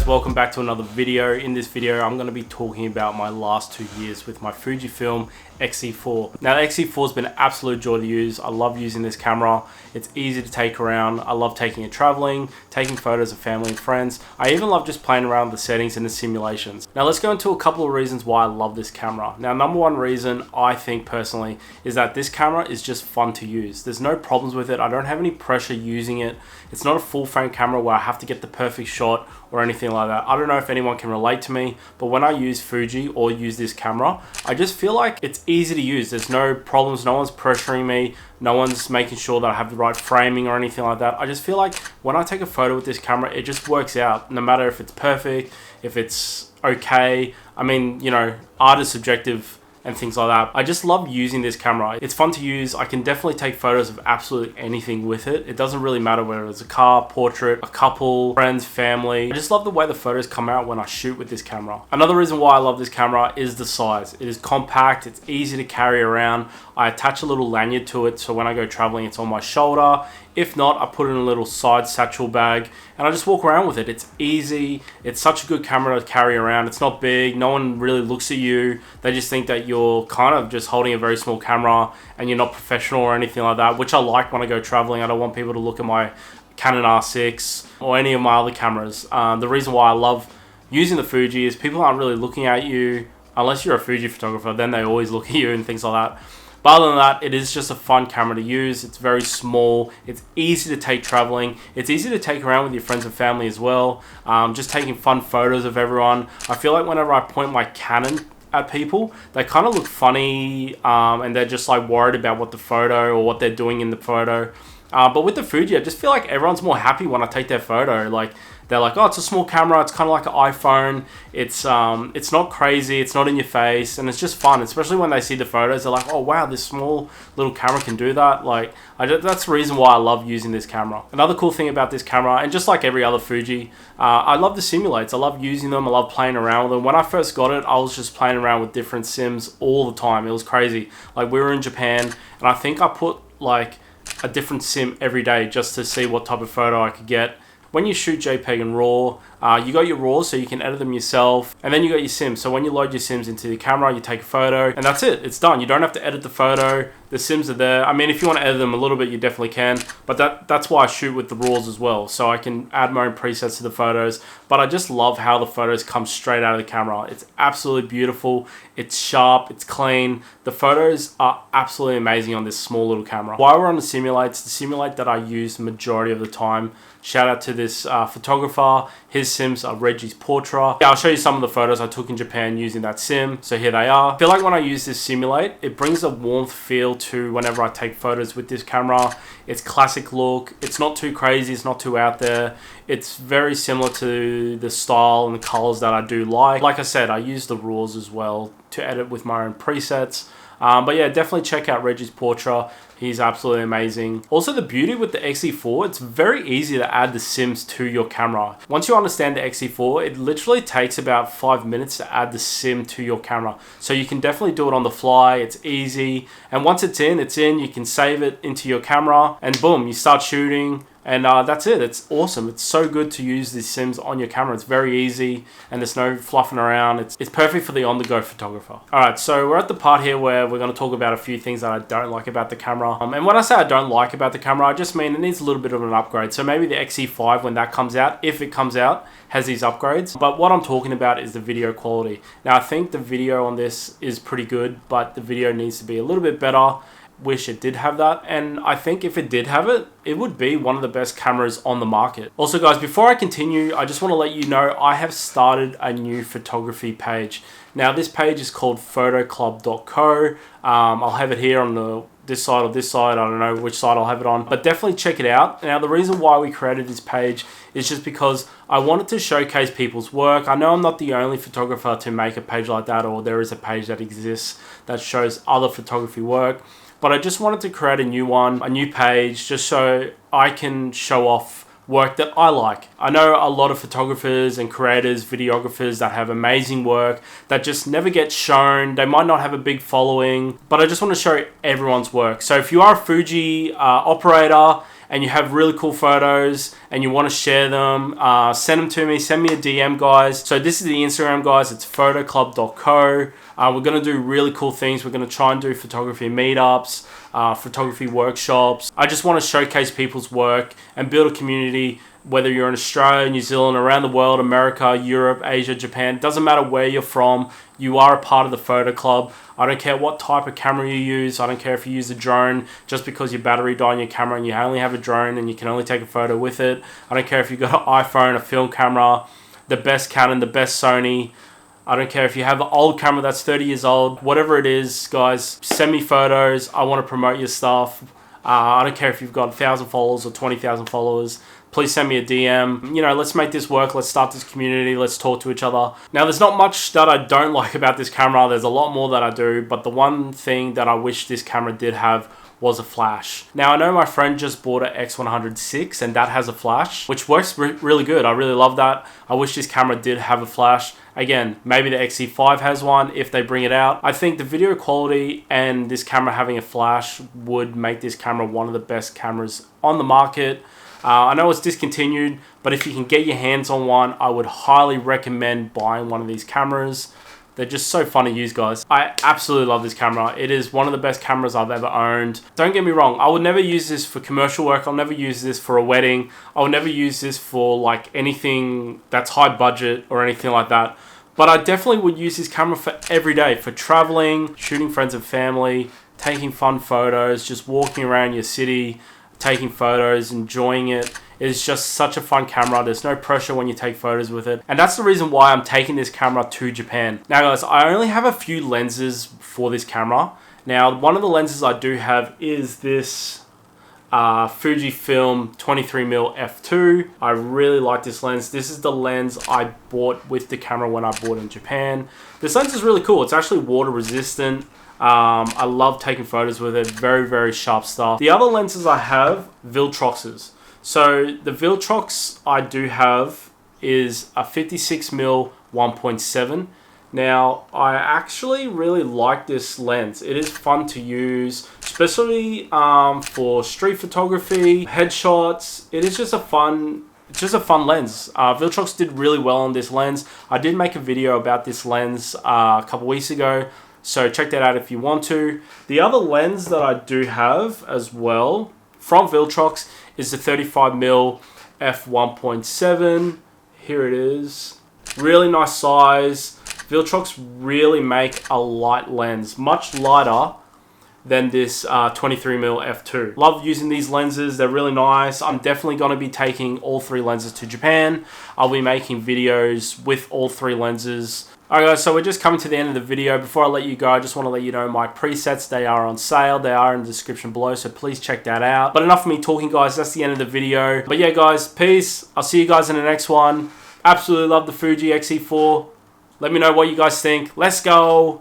welcome back to another video. In this video I'm going to be talking about my last 2 years with my FujiFilm X-E4. Now the X-E4 has been an absolute joy to use. I love using this camera. It's easy to take around. I love taking it traveling, taking photos of family and friends. I even love just playing around with the settings and the simulations. Now let's go into a couple of reasons why I love this camera. Now number one reason I think personally is that this camera is just fun to use. There's no problems with it. I don't have any pressure using it. It's not a full frame camera where I have to get the perfect shot or anything like that. I don't know if anyone can relate to me, but when I use Fuji or use this camera, I just feel like it's easy to use. There's no problems, no one's pressuring me, no one's making sure that I have the right framing or anything like that. I just feel like when I take a photo with this camera, it just works out, no matter if it's perfect, if it's okay. I mean, you know, art is subjective and things like that. I just love using this camera. It's fun to use. I can definitely take photos of absolutely anything with it. It doesn't really matter whether it's a car, portrait, a couple, friends, family. I just love the way the photos come out when I shoot with this camera. Another reason why I love this camera is the size. It is compact, it's easy to carry around. I attach a little lanyard to it so when I go traveling it's on my shoulder. If not, I put it in a little side satchel bag and I just walk around with it. It's easy. It's such a good camera to carry around. It's not big. No one really looks at you. They just think that you're kind of just holding a very small camera and you're not professional or anything like that, which I like when I go traveling. I don't want people to look at my Canon R6 or any of my other cameras. The reason why I love using the Fuji is people aren't really looking at you unless you're a Fuji photographer. Then they always look at you and things like that. But other than that, it is just a fun camera to use. It's very small. It's easy to take traveling. It's easy to take around with your friends and family as well. Just taking fun photos of everyone. I feel like whenever I point my Canon at people, they kind of look funny and they're just like worried about what the photo or what they're doing in the photo. But with the Fuji, I just feel like everyone's more happy when I take their photo. Like, they're like, oh, it's a small camera. It's kind of like an iPhone. It's not crazy. It's not in your face. And it's just fun, especially when they see the photos. They're like, oh, wow, this small little camera can do that. Like, that's the reason why I love using this camera. Another cool thing about this camera, and just like every other Fuji, I love the simulates. I love using them. I love playing around with them. When I first got it, I was just playing around with different sims all the time. It was crazy. Like, we were in Japan, and I think I put, like, a different sim every day just to see what type of photo I could get. When you shoot JPEG and RAW, you got your RAWs so you can edit them yourself, and then you got your sims. So when you load your sims into the camera, you take a photo, and that's it. It's done. You don't have to edit the photo. The sims are there. I mean, if you want to edit them a little bit, you definitely can, but that's why I shoot with the RAWs as well, so I can add my own presets to the photos. But I just love how the photos come straight out of the camera. It's absolutely beautiful. It's sharp. It's clean. The photos are absolutely amazing on this small little camera. While we're on the simulates, the simulate that I use the majority of the time, shout out to this photographer. His sims are Reggie's Portra. Yeah, I'll show you some of the photos I took in Japan using that sim. So here they are. I feel like when I use this simulate, it brings a warmth feel to whenever I take photos with this camera. It's classic look. It's not too crazy. It's not too out there. It's very similar to the style and the colors that I do like. Like I said, I use the RAWs as well to edit with my own presets. But yeah, definitely check out Reggie's Portra. He's absolutely amazing. Also, the beauty with the X-E4, it's very easy to add the sims to your camera. Once you understand the X-E4, it literally takes about 5 minutes to add the sim to your camera. So you can definitely do it on the fly. It's easy. And once it's in. You can save it into your camera and boom, you start shooting. And that's it. It's awesome. It's so good to use these sims on your camera. It's very easy and there's no fluffing around. It's perfect for the on-the-go photographer. All right, so we're at the part here where we're going to talk about a few things that I don't like about the camera. And when I say I don't like about the camera, I just mean it needs a little bit of an upgrade. So maybe the X-E5, when that comes out, if it comes out, has these upgrades. But what I'm talking about is the video quality. Now, I think the video on this is pretty good, but the video needs to be a little bit better. Wish it did have that, and I think if it did have it, it would be one of the best cameras on the market. Also guys, before I continue, I just want to let you know I have started a new photography page. Now this page is called photoclub.co. I'll have it here on this side or this side, I don't know which side I'll have it on, but definitely check it out. Now the reason why we created this page is just because I wanted to showcase people's work. I know I'm not the only photographer to make a page like that, or there is a page that exists that shows other photography work. But I just wanted to create a new one, a new page, just so I can show off work that I like. I know a lot of photographers and creators, videographers that have amazing work that just never gets shown. They might not have a big following, but I just want to show everyone's work. So if you are a Fuji operator and you have really cool photos and you want to share them, send them to me. Send me a DM, guys. So this is the Instagram, guys. It's photoclub.co. We're going to do really cool things. We're going to try and do photography meetups, photography workshops. I just want to showcase people's work and build a community, whether you're in Australia, New Zealand, around the world, America, Europe, Asia, Japan. It doesn't matter where you're from. You are a part of the Photo Club. I don't care what type of camera you use. I don't care if you use a drone just because your battery died on your camera and you only have a drone and you can only take a photo with it. I don't care if you've got an iPhone, a film camera, the best Canon, the best Sony. I don't care if you have an old camera that's 30 years old. Whatever it is, guys, send me photos. I want to promote your stuff. I don't care if you've got 1,000 followers or 20,000 followers. Please send me a DM. You know, let's make this work. Let's start this community. Let's talk to each other. Now, there's not much that I don't like about this camera. There's a lot more that I do. But the one thing that I wish this camera did have was a flash. Now, I know my friend just bought an X106 and that has a flash, which works really good. I really love that. I wish this camera did have a flash. Again, maybe the X-E4 has one if they bring it out. I think the video quality and this camera having a flash would make this camera one of the best cameras on the market. I know it's discontinued, but if you can get your hands on one, I would highly recommend buying one of these cameras. They're just so fun to use, guys. I absolutely love this camera. It is one of the best cameras I've ever owned. Don't get me wrong, I would never use this for commercial work. I'll never use this for a wedding. I'll never use this for like anything that's high budget or anything like that. But I definitely would use this camera for every day, for traveling, shooting friends and family, taking fun photos, just walking around your city, taking photos, enjoying it. It's just such a fun camera. There's no pressure when you take photos with it. And that's the reason why I'm taking this camera to Japan. Now, guys, I only have a few lenses for this camera. Now, one of the lenses I do have is this FujiFilm 23mm f2. I really like this lens. This is the lens I bought with the camera when I bought it in Japan. This lens is really cool. It's actually water resistant. I love taking photos with it. Very, very sharp stuff. The other lenses I have, Viltroxes. So the Viltrox I do have is a 56mm 1.7. Now, I actually really like this lens. It is fun to use, especially for street photography, headshots. It is just a fun lens. Viltrox did really well on this lens. I did make a video about this lens a couple weeks ago, so check that out if you want to. The other lens that I do have as well from Viltrox is the 35mm f1.7. Here it is. Really nice size. Viltrox really make a light lens, much lighter than this 23mm f2. Love using these lenses. They're really nice. I'm definitely going to be taking all three lenses to Japan. I'll be making videos with all three lenses. Alright guys, so we're just coming to the end of the video. Before I let you go, I just want to let you know my presets, they are on sale. They are in the description below, so please check that out. But enough of me talking, guys. That's the end of the video. But yeah, guys, peace. I'll see you guys in the next one. Absolutely love the Fuji X-E4. Let me know what you guys think. Let's go.